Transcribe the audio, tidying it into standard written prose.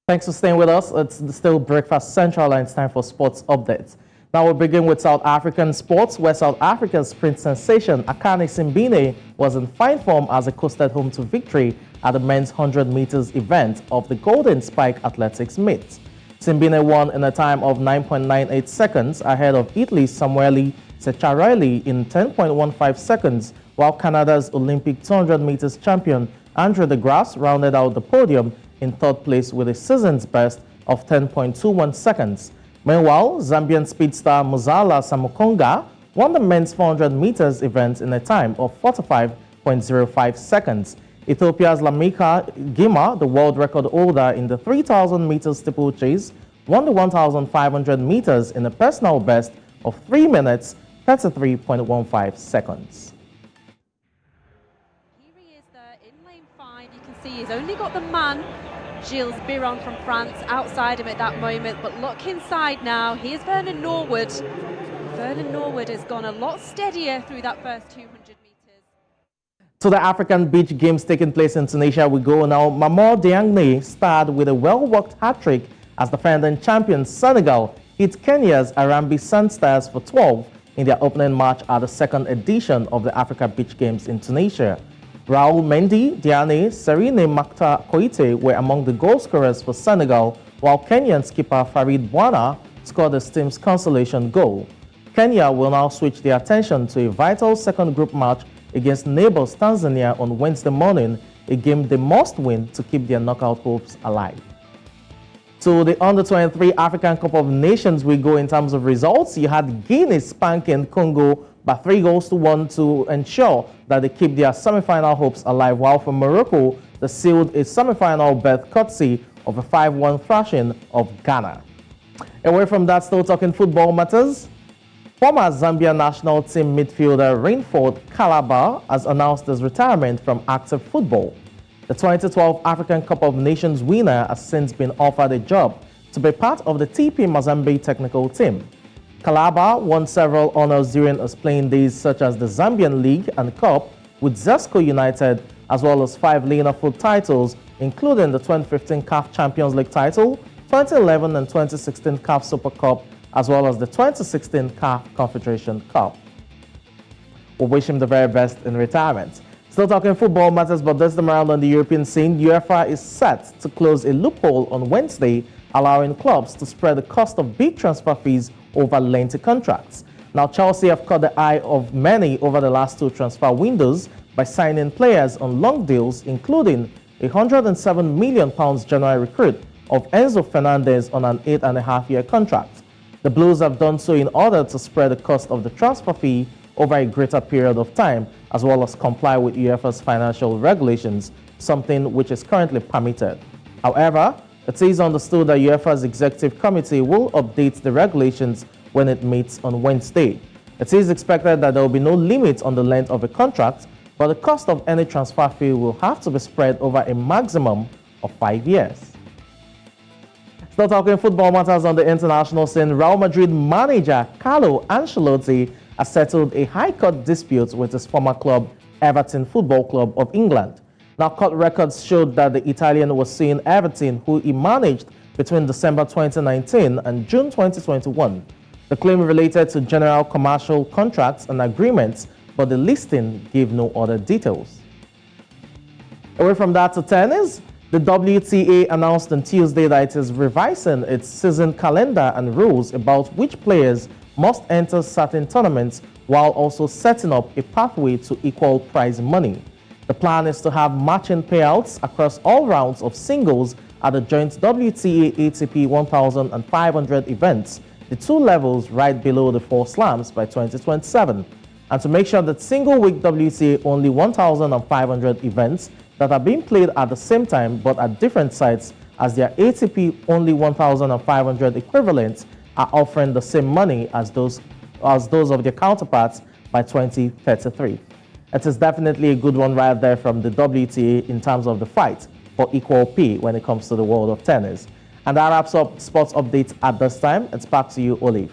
Thanks for staying with us. It's still Breakfast Central and it's time for sports updates. Now we'll begin with South African sports, where South Africa's sprint sensation Akani Simbine was in fine form as he coasted home to victory at the men's 100 meters event of the Golden Spike Athletics Meet. Simbine won in a time of 9.98 seconds ahead of Italy's Samuele Ceccarelli in 10.15 seconds, while Canada's Olympic 200 meters champion Andre De Grasse rounded out the podium in third place with a season's best of 10.21 seconds. Meanwhile, Zambian speedster Muzala Samukonga won the men's 400 meters event in a time of 45.05 seconds. Ethiopia's Lamecha Girma, the world record holder in the 3,000 meters steeplechase, won the 1,500 meters in a personal best of 3 minutes 33.15 seconds. Here he is there in lane 5. You can see he's only got the man, Gilles Biron from France, outside him at that moment. But look inside now. Here's Vernon Norwood. Vernon Norwood has gone a lot steadier through that first 200 meters. To the African Beach Games taking place in Tunisia we go now. Mamour Diagne starred with a well-worked hat-trick as defending champion Senegal hit Kenya's Harambee Sandstars for 12 in their opening match at the second edition of the Africa Beach Games in Tunisia. Raoul Mendy, Diane, Serene Makta Koite were among the goal scorers for Senegal, while Kenyan skipper Farid Bwana scored the team's consolation goal. Kenya will now switch their attention to a vital second group match against neighbors Tanzania on Wednesday morning, a game they must win to keep their knockout hopes alive. To the Under-23 African Cup of Nations we go in terms of results. You had Guinea spanking Congo by 3-1 to ensure that they keep their semi-final hopes alive, while for Morocco, they sealed a semi-final berth courtesy of a 5-1 thrashing of Ghana. Away from that, still talking football matters. Former Zambian national team midfielder Rainford Calabar has announced his retirement from active football. The 2012 African Cup of Nations winner has since been offered a job to be part of the TP Mazembe technical team. Calabar won several honors during his playing days, such as the Zambian League and Cup with Zesco United, as well as 5 Lena Foot titles, including the 2015 CAF Champions League title, 2011 and 2016 CAF Super Cup, as well as the 2016 CAF Confederation Cup. We wish him the very best in retirement. Still talking football matters, but this time around on the European scene, UEFA is set to close a loophole on Wednesday, allowing clubs to spread the cost of big transfer fees over lengthy contracts. Now, Chelsea have caught the eye of many over the last 2 transfer windows by signing players on long deals, including a £107 million January recruit of Enzo Fernandez on an 8.5-year contract. The Blues have done so in order to spread the cost of the transfer fee over a greater period of time, as well as comply with UEFA's financial regulations, something which is currently permitted. However, it is understood that UEFA's executive committee will update the regulations when it meets on Wednesday. It is expected that there will be no limit on the length of a contract, but the cost of any transfer fee will have to be spread over a maximum of 5 years. Still talking football matters on the international scene, Real Madrid manager Carlo Ancelotti has settled a high court dispute with his former club, Everton Football Club of England. Now, court records showed that the Italian was suing Everton, who he managed between December 2019 and June 2021. The claim related to general commercial contracts and agreements, but the listing gave no other details. Away from that to tennis, the WTA announced on Tuesday that it is revising its season calendar and rules about which players must enter certain tournaments, while also setting up a pathway to equal prize money. The plan is to have matching payouts across all rounds of singles at the joint WTA ATP 1500 events, the 2 levels right below the 4 slams by 2027, and to make sure that single-week WTA only 1500 events that are being played at the same time but at different sites as their ATP only 1500 equivalents are offering the same money as those of their counterparts by 2033. It is definitely a good one right there from the WTA in terms of the fight for equal pay when it comes to the world of tennis. And that wraps up sports updates at this time. It's back to you, Olive.